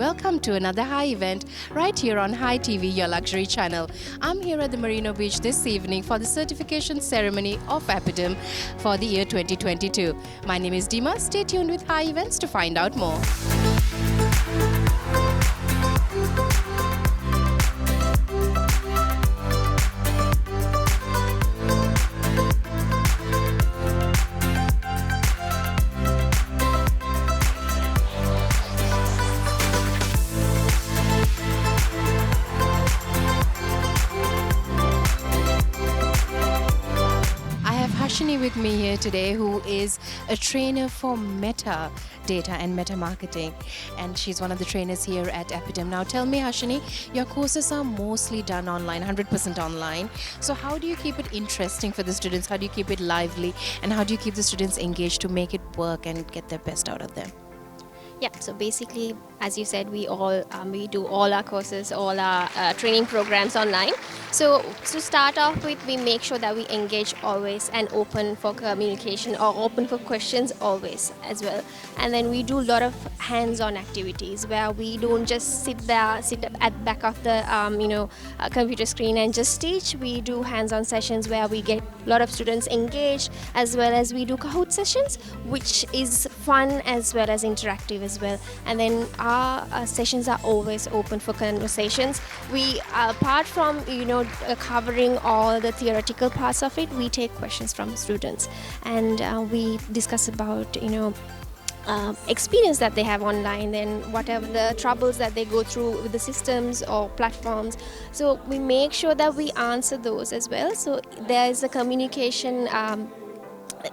Welcome to another Hi event right here on Hi TV, your luxury channel. I'm here at the Marina Beach this evening for the certification ceremony of APIDM for the year 2022. My name is Dima. Stay tuned with Hi events to find out more. With me here today, who is a trainer for meta data and meta marketing, and she's one of the trainers here at APIDM. Now tell me, Hashini, your courses are mostly done online, 100% online. So how do you keep it interesting for the students? How do you keep it lively, and how do you keep the students engaged to make it work and get their best out of them? Yeah, so basically, as you said, we do all our courses, all our training programs online. So to start off with, we make sure that we engage always and open for communication or open for questions always as well. And then we do a lot of hands-on activities where we don't just sit at the back of the computer screen and just teach. We do hands-on sessions where we get a lot of students engaged, as well as we do Kahoot sessions, which is fun as well as interactive as well. And then our sessions are always open for conversations. We, apart from covering all the theoretical parts of it, we take questions from students, and we discuss about experience that they have online, then whatever the troubles that they go through with the systems or platforms. So we make sure that we answer those as well. So there is a communication.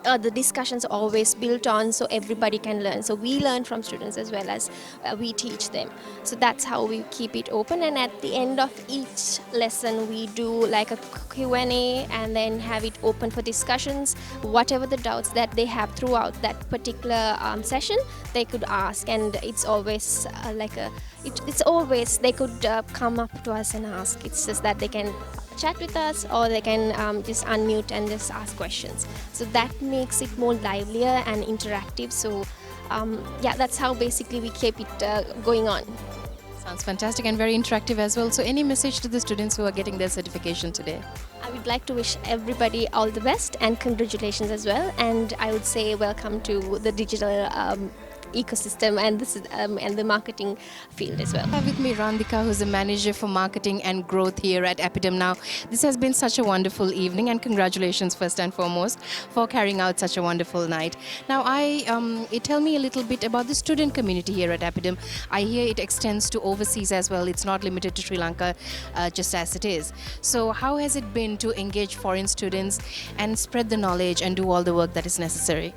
The discussions are always built on, so everybody can learn. So we learn from students as well as we teach them. So that's how we keep it open. And at the end of each lesson, we do like a Q&A and then have it open for discussions. Whatever the doubts that they have throughout that particular session, they could ask. And it's always it's always they could come up to us and ask. It's just that they can chat with us, or they can just unmute and just ask questions. So that makes it more livelier and interactive. So yeah, that's how basically we keep it going on. Sounds fantastic and very interactive as well. So any message to the students who are getting their certification today? I would like to wish everybody all the best and congratulations as well. And I would say welcome to the digital ecosystem and the marketing field as well. I have with me Randika, who's the manager for marketing and growth here at APIDM. Now, this has been such a wonderful evening, and congratulations first and foremost for carrying out such a wonderful night. Now, tell me a little bit about the student community here at APIDM. I hear it extends to overseas as well. It's not limited to Sri Lanka, just as it is. So how has it been to engage foreign students and spread the knowledge and do all the work that is necessary?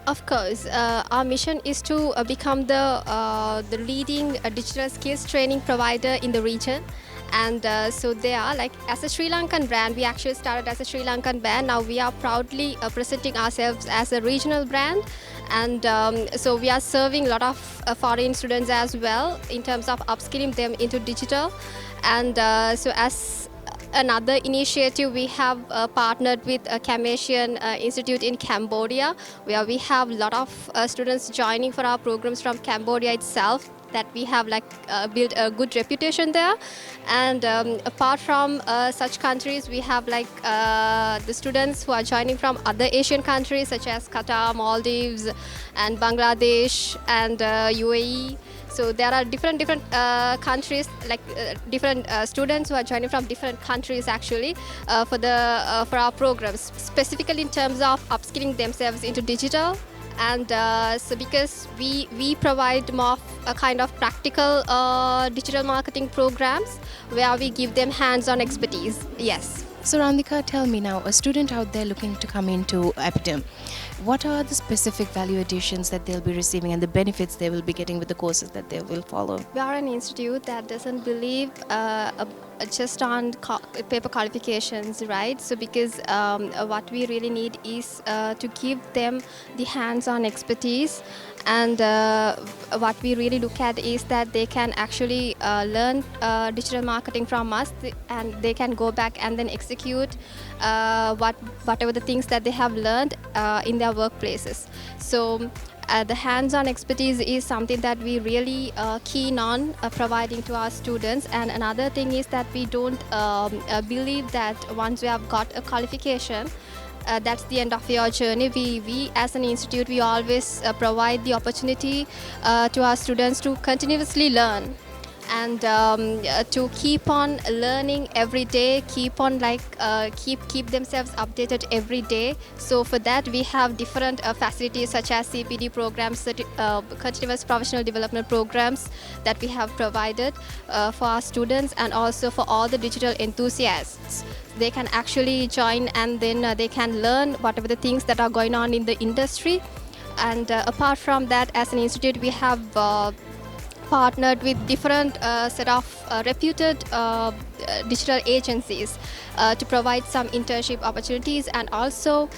Of course, our mission is to become the leading digital skills training provider in the region. And so they are like, as a Sri Lankan brand, we actually started as a Sri Lankan brand. Now we are proudly presenting ourselves as a regional brand. And so we are serving a lot of foreign students as well in terms of upskilling them into digital. And so as another initiative, we have partnered with a Cambodian Institute in Cambodia, where we have a lot of students joining for our programs from Cambodia itself, that we have built a good reputation there. And apart from such countries, we have the students who are joining from other Asian countries such as Qatar, Maldives and Bangladesh and UAE. So there are different countries, different students who are joining from different countries actually for our programs, specifically in terms of upskilling themselves into digital. And so because we provide more of a kind of practical digital marketing programs where we give them hands-on expertise. Yes. So Randika, tell me now, a student out there looking to come into APIDM, what are the specific value additions that they'll be receiving and the benefits they will be getting with the courses that they will follow? We are an institute that doesn't believe just on paper qualifications, right? So because what we really need is to give them the hands-on expertise And what we really look at is that they can actually learn digital marketing from us, and they can go back and then execute whatever the things that they have learned in their workplaces. So the hands-on expertise is something that we really keen on providing to our students. And another thing is that we don't believe that once we have got a qualification, that's the end of your journey. We as an institute, we always provide the opportunity to our students to continuously learn and to keep on learning every day, keep on keep themselves updated every day. So for that, we have different facilities such as CPD programs, continuous professional development programs that we have provided for our students, and also for all the digital enthusiasts. They can actually join, and then they can learn whatever the things that are going on in the industry. And apart from that, as an institute, we have partnered with different set of reputed digital agencies to provide some internship opportunities and also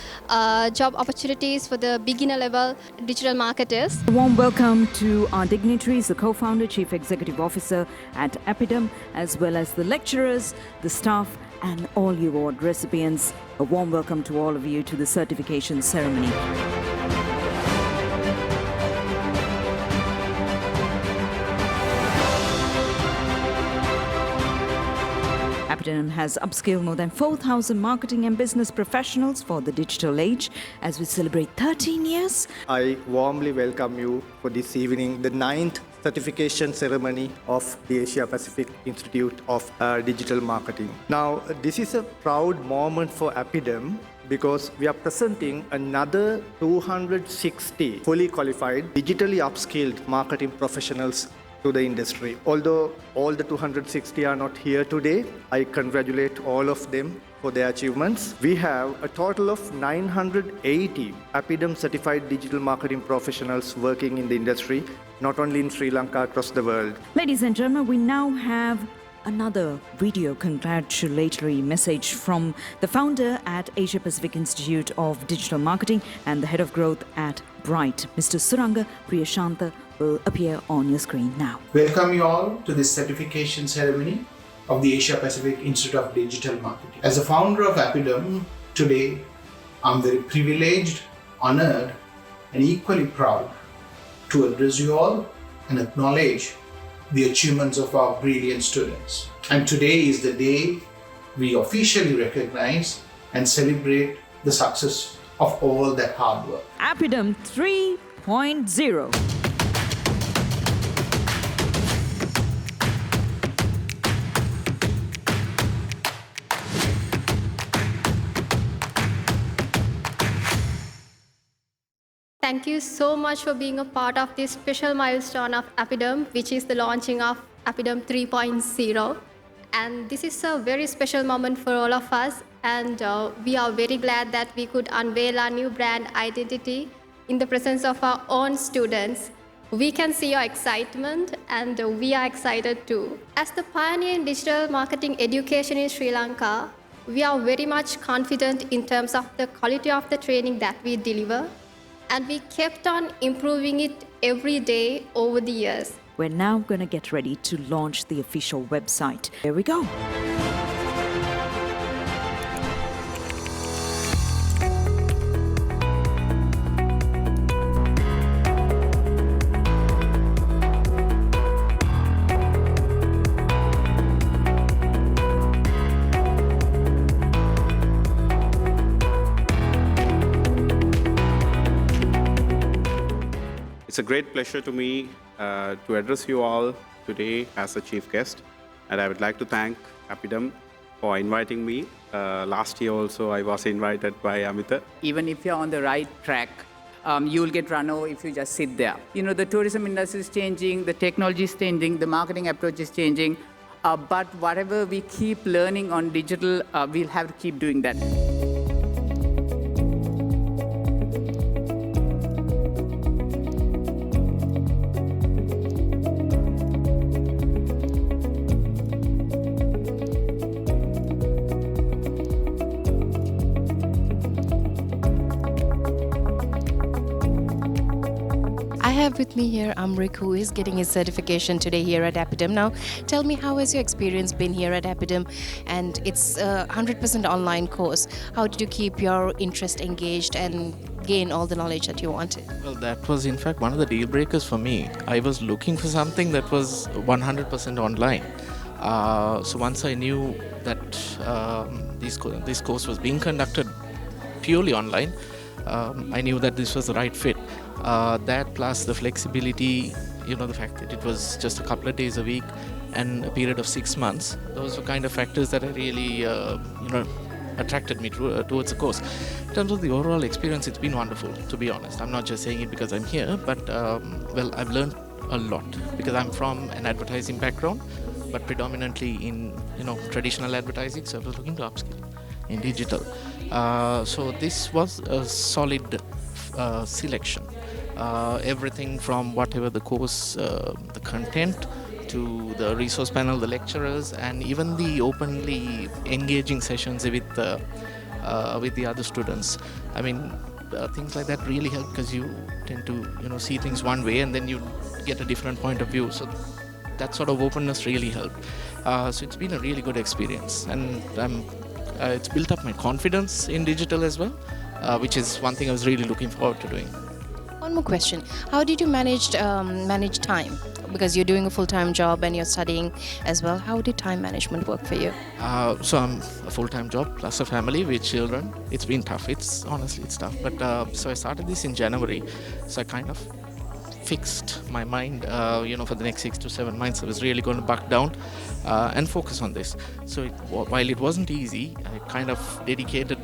job opportunities for the beginner level digital marketers. A warm welcome to our dignitaries, the co-founder, Chief Executive Officer at APIDM, as well as the lecturers, the staff, and all you award recipients. A warm welcome to all of you to the certification ceremony. APIDM has upskilled more than 4,000 marketing and business professionals for the digital age as we celebrate 13 years. I warmly welcome you for this evening, the 9th certification ceremony of the Asia Pacific Institute of Digital Marketing. Now, this is a proud moment for APIDM because we are presenting another 260 fully qualified, digitally upskilled marketing professionals to the industry. Although all the 260 are not here today, I congratulate all of them for their achievements. We have a total of 980 APIDM certified digital marketing professionals working in the industry, not only in Sri Lanka, across the world. Ladies and gentlemen, we now have another video congratulatory message from the founder at Asia Pacific Institute of Digital Marketing and the head of growth at Bright, Mr. Suranga Priyashantha, will appear on your screen now. Welcome you all to this certification ceremony of the Asia Pacific Institute of Digital Marketing. As a founder of APIDM, today I'm very privileged, honored, and equally proud to address you all and acknowledge the achievements of our brilliant students. And today is the day we officially recognize and celebrate the success of all that hard work. APIDM 3.0. Thank you so much for being a part of this special milestone of APIDM, which is the launching of APIDM 3.0. And this is a very special moment for all of us, and we are very glad that we could unveil our new brand identity in the presence of our own students. We can see your excitement, and we are excited too. As the pioneer in digital marketing education in Sri Lanka, we are very much confident in terms of the quality of the training that we deliver, and we kept on improving it every day over the years. We're now going to get ready to launch the official website. Here we go. It's a great pleasure to me to address you all today as a chief guest, and I would like to thank APIDM for inviting me. Last year also I was invited by Amita. Even if you're on the right track, you'll get run over if you just sit there. You know, the tourism industry is changing, the technology is changing, the marketing approach is changing, but whatever we keep learning on digital, we'll have to keep doing that. have with me here Amrik, who is getting his certification today here at APIDM. Now, tell me, how has your experience been here at APIDM? And it's a 100% online course. How did you keep your interest engaged and gain all the knowledge that you wanted? Well, that was in fact one of the deal breakers for me. I was looking for something that was 100% online. So once I knew that this course was being conducted purely online, I knew that this was the right fit. That plus the flexibility, the fact that it was just a couple of days a week and a period of 6 months, those were kind of factors that really, attracted me towards the course. In terms of the overall experience, it's been wonderful, to be honest. I'm not just saying it because I'm here, but I've learned a lot because I'm from an advertising background, but predominantly in traditional advertising. So I was looking to upskill in digital. So this was a solid selection. Everything from whatever the course, the content, to the resource panel, the lecturers, and even the openly engaging sessions with the other students. I mean, things like that really help because you tend to see things one way and then you get a different point of view. So that sort of openness really helped. So it's been a really good experience, and it's built up my confidence in digital as well, which is one thing I was really looking forward to doing. One more question. How did you manage time? Because you're doing a full-time job and you're studying as well. How did time management work for you? So I'm a full-time job plus a family with children. It's been tough. Honestly, it's tough. But so I started this in January. So I kind of fixed my mind, for the next 6 to 7 months. I was really going to buck down and focus on this. So while it wasn't easy, I kind of dedicated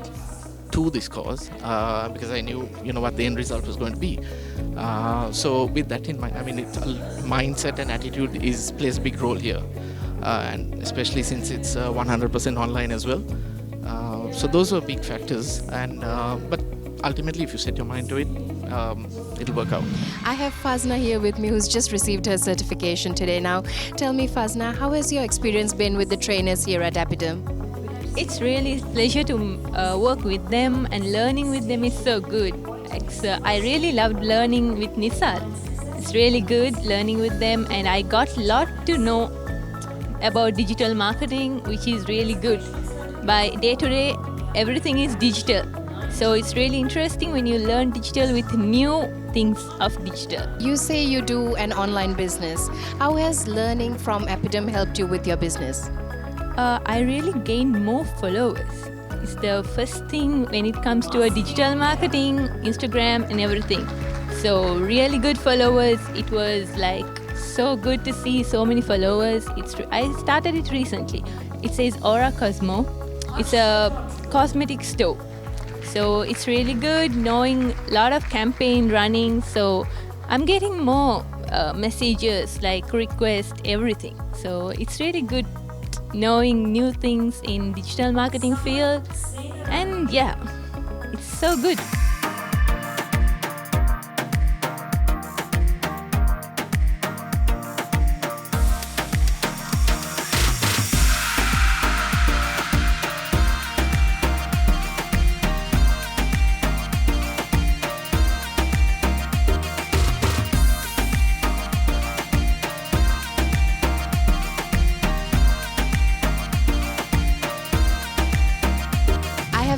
to this cause because I knew what the end result was going to be. So with that in mind, I mean, mindset and attitude plays a big role here, and especially since it's 100% online as well. So those were big factors, and but ultimately, if you set your mind to it, it'll work out. I have Fazna here with me, who's just received her certification today. Now, tell me, Fazna, how has your experience been with the trainers here at APIDM? It's really a pleasure to work with them, and learning with them is so good. I really loved learning with Nisal. It's really good learning with them, and I got a lot to know about digital marketing, which is really good. By day to day, everything is digital. So it's really interesting when you learn digital with new things of digital. You say you do an online business. How has learning from APIDM helped you with your business? I really gained more followers. It's the first thing when it comes to a digital marketing, Instagram and everything. So really good followers. It was like so good to see so many followers. I started it recently. It says Aura Cosmo. It's a cosmetic store. So it's really good knowing a lot of campaign running. So I'm getting more messages like requests, everything. So it's really good knowing new things in digital marketing field, and yeah, it's so good.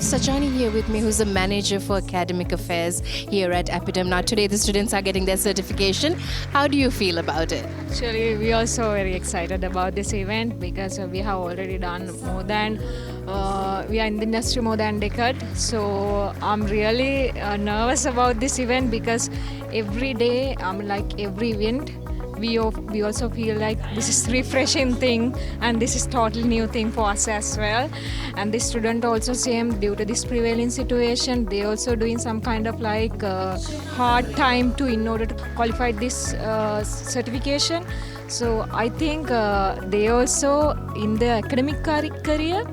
Sajani here with me, who's the manager for academic affairs here at APIDM. Now today the students are getting their certification. How do you feel about it? Actually, we are also very excited about this event because we have already done more than, we are in the industry more than a decade. So I'm really nervous about this event because every day, every event, we also feel like this is refreshing thing and this is totally new thing for us as well. And the student also same, due to this prevailing situation, they also doing some kind of hard time in order to qualify this certification. So I think they also in their academic career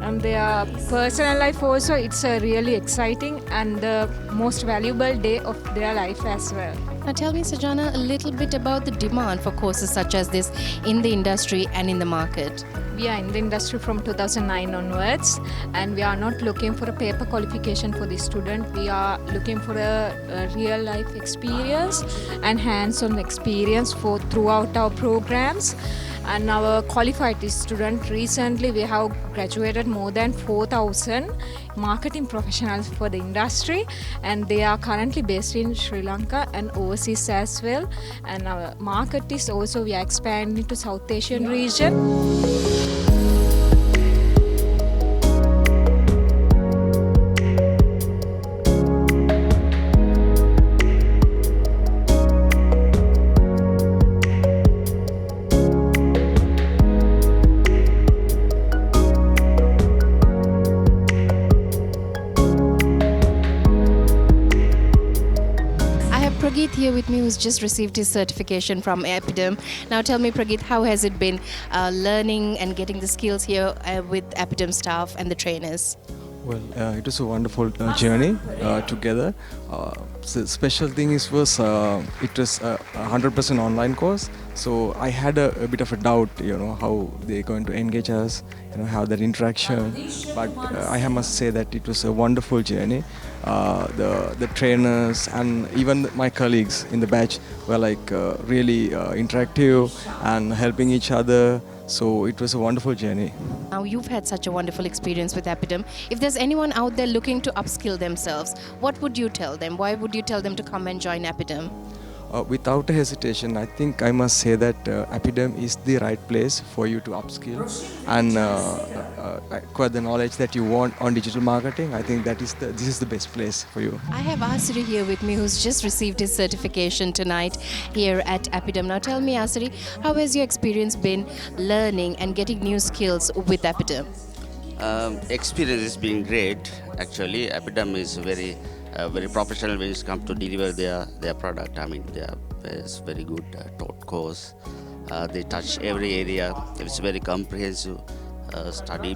and their personal life also. It's a really exciting and the most valuable day of their life as well. Now tell me, Sajana, a little bit about the demand for courses such as this in the industry and in the market. We are in the industry from 2009 onwards, and we are not looking for a paper qualification for the student. We are looking for a real life experience and hands-on experience for throughout our programs. And our qualified student, recently we have graduated more than 4,000 marketing professionals for the industry, and they are currently based in Sri Lanka and overseas as well. And our market is also, we are expanding to South Asian region. Prageet here with me, who's just received his certification from APIDM. Now tell me, Prageet, how has it been learning and getting the skills here with APIDM staff and the trainers? Well, it was a wonderful journey together. So special thing is was it was a 100% online course. So I had a bit of a doubt, how they're going to engage us, have that interaction. But I must say that it was a wonderful journey. The trainers and even my colleagues in the batch were like really interactive and helping each other. So it was a wonderful journey. Now you've had such a wonderful experience with APIDM. If there's anyone out there looking to upskill themselves, what would you tell them? Why would you tell them to come and join APIDM? Without a hesitation, I think I must say that APIDM is the right place for you to upskill and acquire the knowledge that you want on digital marketing. I think this is the best place for you. I have Asri here with me, who's just received his certification tonight here at APIDM. Now tell me, Asri, how has your experience been learning and getting new skills with APIDM? Experience has been great. Actually, APIDM is very professional when it comes to deliver their product. I mean, it's very good taught course. They touch every area. It's a very comprehensive study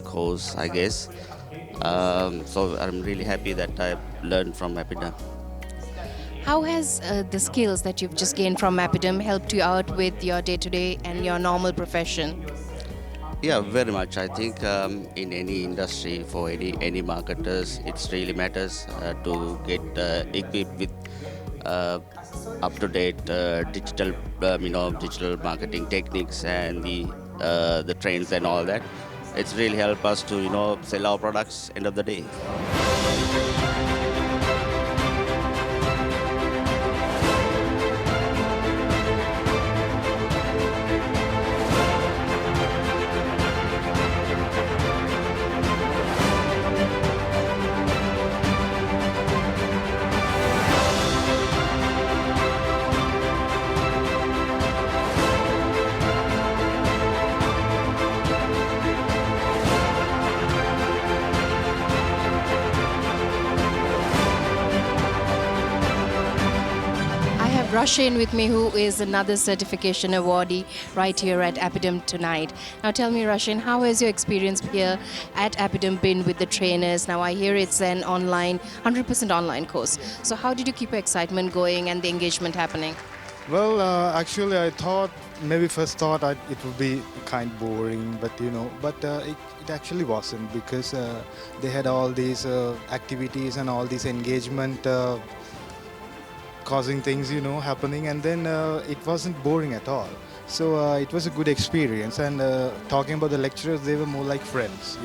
course, I guess. So I'm really happy that I learned from APIDM. How has the skills that you've just gained from APIDM helped you out with your day-to-day and your normal profession? Yeah, very much. I think in any industry, for any marketers, it really matters to get equipped with up-to-date digital marketing techniques and the trends and all that. It's really helped us to sell our products end of the day. Rushin with me, who is another certification awardee right here at APIDM tonight. Now tell me, Rushin, how has your experience here at APIDM been with the trainers? Now I hear it's an 100% online course. So how did you keep your excitement going and the engagement happening? Well, actually I first thought it would be kind of boring, but it actually wasn't, because they had all these activities and all this engagement causing things happening, and then it wasn't boring at all. So it was a good experience, and talking about the lecturers, they were more like friends.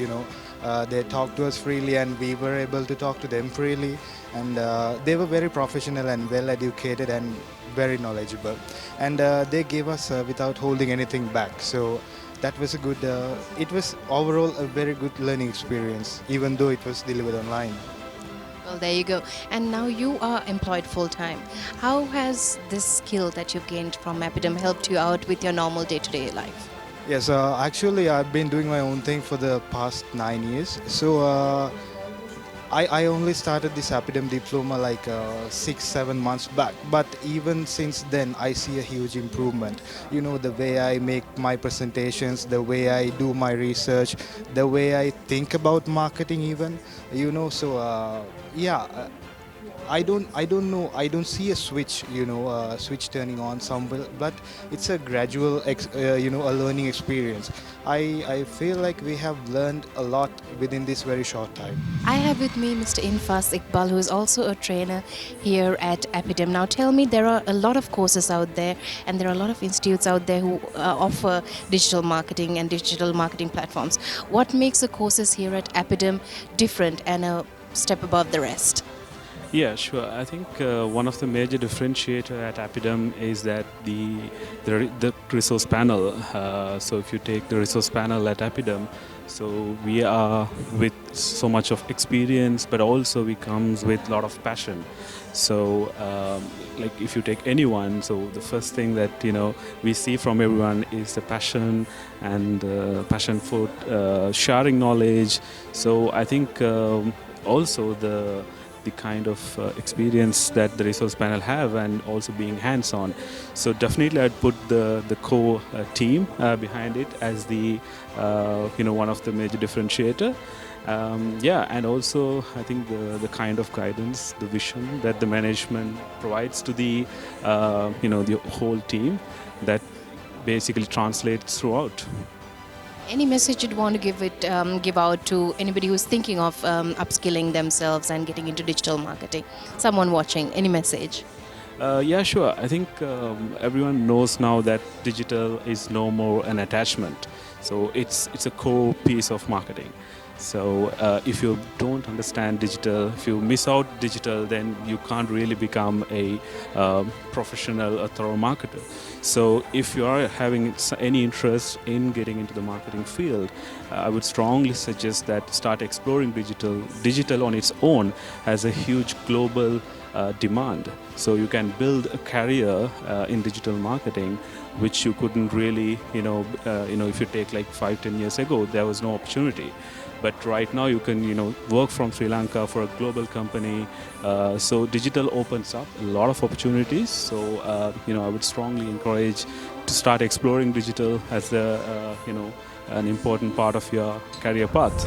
They talked to us freely and we were able to talk to them freely, and they were very professional and well educated and very knowledgeable, and they gave us without holding anything back. So that was it was overall a very good learning experience, even though it was delivered online. Well, there you go. And now you are employed full-time. How has this skill that you've gained from APIDM helped you out with your normal day-to-day life? Yes, actually I've been doing my own thing for the past 9 years. So I only started this APIDM diploma like 6-7 months back, but even since then I see a huge improvement. You know, the way I make my presentations, the way I do my research, the way I think about marketing even, you know. So yeah, I don't know. I don't see a switch, switch turning on somewhere, but it's a gradual, a learning experience. I feel like we have learned a lot within this very short time. I have with me Mr. Infas Iqbal, who is also a trainer here at APIDM. Now, tell me, there are a lot of courses out there, and there are a lot of institutes out there who offer digital marketing and digital marketing platforms. What makes the courses here at APIDM different and a step above the rest? Yeah, sure. I think one of the major differentiator at APIDM is that the resource panel. So if you take the resource panel at APIDM, so we are with so much of experience, but also we comes with a lot of passion. So like if you take anyone, so the first thing that we see from everyone is the passion and passion for sharing knowledge. So I think also the kind of experience that the resource panel have, and also being hands-on. So definitely I'd put the core team behind it as the one of the major differentiator. And also I think the kind of guidance, the vision that the management provides to the the whole team, that basically translates throughout. Any message you'd want to give out to anybody who's thinking of upskilling themselves and getting into digital marketing? Someone watching, any message? Yeah, sure. I think everyone knows now that digital is no more an attachment. So it's a core piece of marketing. So if you don't understand digital, if you miss out digital, then you can't really become a professional, a thorough marketer. So if you are having any interest in getting into the marketing field, I would strongly suggest that start exploring digital. Digital on its own has a huge global demand. So you can build a career in digital marketing, which you couldn't really, if you take like 5-10 years ago, there was no opportunity. But right now you can, work from Sri Lanka for a global company. So digital opens up a lot of opportunities. So, I would strongly encourage to start exploring digital as an important part of your career path.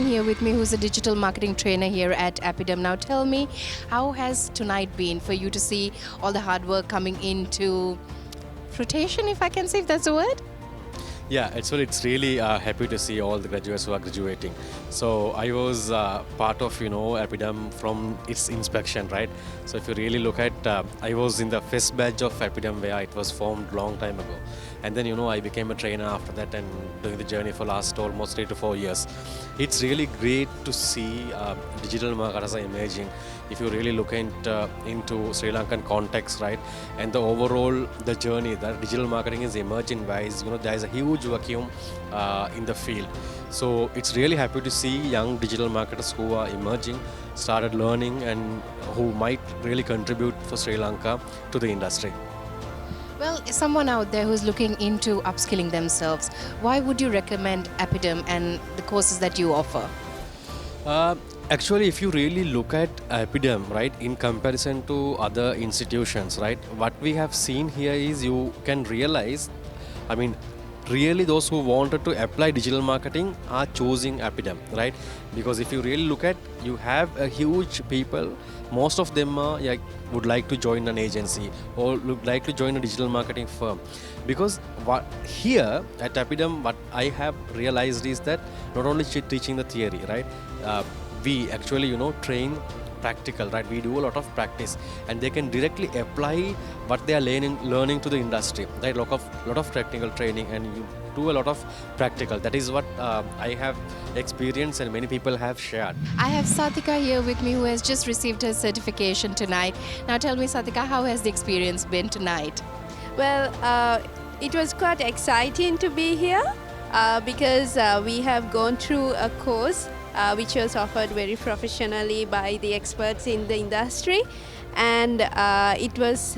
Here with me, who's a digital marketing trainer here at APIDM. Now tell me, how has tonight been for you to see all the hard work coming into fruition, if I can say, if that's a word? Yeah, it's really happy to see all the graduates who are graduating. So I was part of APIDM from its inspection, right? So if you really look at, I was in the first batch of APIDM where it was formed long time ago, and then I became a trainer after that and doing the journey for last almost 3 to 4 years. It's really great to see digital marketers are emerging. If you really look into Sri Lankan context, right, and the overall the journey that digital marketing is emerging wise, there is a huge vacuum in the field. So it's really happy to see young digital marketers who are emerging, started learning, and who might really contribute for Sri Lanka to the industry. Well, someone out there who's looking into upskilling themselves, why would you recommend APIDM and the courses that you offer? Actually, if you really look at APIDM, right, in comparison to other institutions, right, what we have seen here is you can realize, really those who wanted to apply digital marketing are choosing APIDM, right? Because if you really look at, you have a huge people, most of them would like to join an agency or would like to join a digital marketing firm. Because what here at APIDM, what I have realized is that not only teaching the theory, right? We actually, train practical, right? We do a lot of practice, and they can directly apply what they are learning to the industry, right? Lot of technical training, and you do a lot of practical. That is what I have experienced, and many people have shared. I have Satika here with me, who has just received her certification tonight. Now tell me, Satika, how has the experience been tonight? Well, it was quite exciting to be here because we have gone through a course which was offered very professionally by the experts in the industry, and it was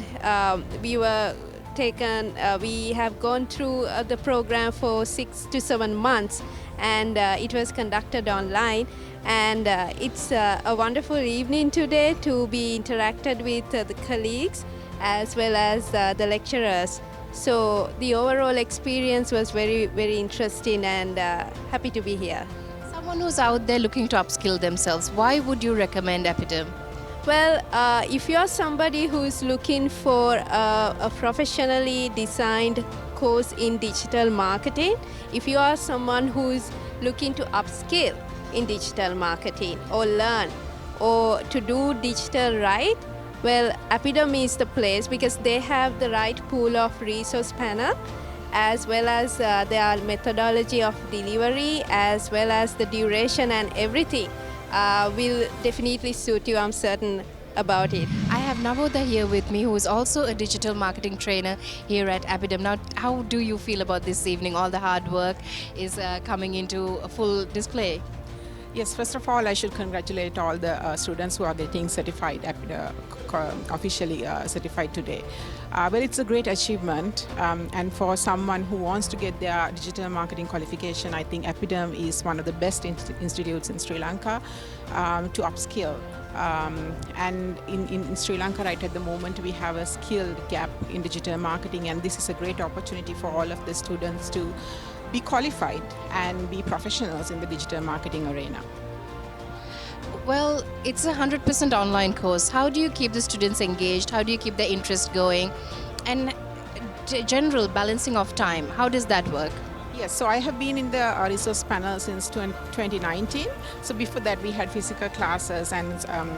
we have gone through the program for 6 to 7 months, and it was conducted online, and it's a wonderful evening today to be interacted with the colleagues as well as the lecturers. So the overall experience was very, very interesting, and happy to be here. Someone who's out there looking to upskill themselves, why would you recommend APIDM? Well, if you're somebody who's looking for a professionally designed course in digital marketing, if you are someone who's looking to upskill in digital marketing or learn or to do digital right, well, APIDM is the place because they have the right pool of resource panel, as well as their methodology of delivery, as well as the duration and everything will definitely suit you, I'm certain about it. I have Navodha here with me, who is also a digital marketing trainer here at APIDM. Now, how do you feel about this evening? All the hard work is coming into a full display. Yes, first of all, I should congratulate all the students who are getting certified, officially certified today. Well, it's a great achievement, and for someone who wants to get their digital marketing qualification, I think APIDM is one of the best institutes in Sri Lanka to upskill. And in Sri Lanka right at the moment, we have a skill gap in digital marketing, and this is a great opportunity for all of the students to be qualified and be professionals in the digital marketing arena. Well, it's a 100% online course. How do you keep the students engaged? How do you keep their interest going? And general balancing of time, how does that work? Yes, so I have been in the resource panel since 2019. So before that, we had physical classes, and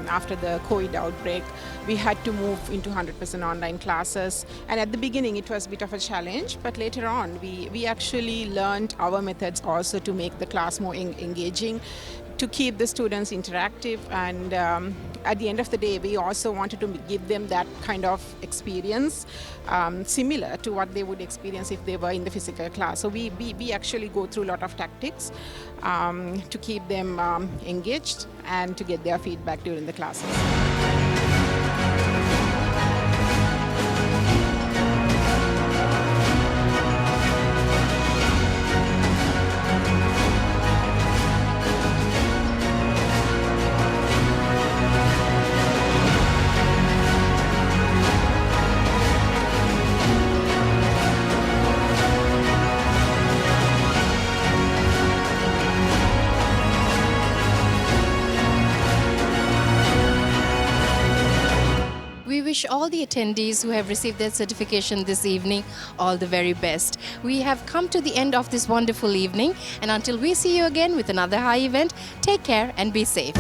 after the COVID outbreak, we had to move into 100% online classes. And at the beginning, it was a bit of a challenge, but later on, we actually learned our methods also to make the class more engaging, to keep the students interactive, and at the end of the day, we also wanted to give them that kind of experience similar to what they would experience if they were in the physical class. So we actually go through a lot of tactics to keep them engaged and to get their feedback during the classes. We wish all the attendees who have received their certification this evening all the very best. We have come to the end of this wonderful evening, and until we see you again with another high event, take care and be safe.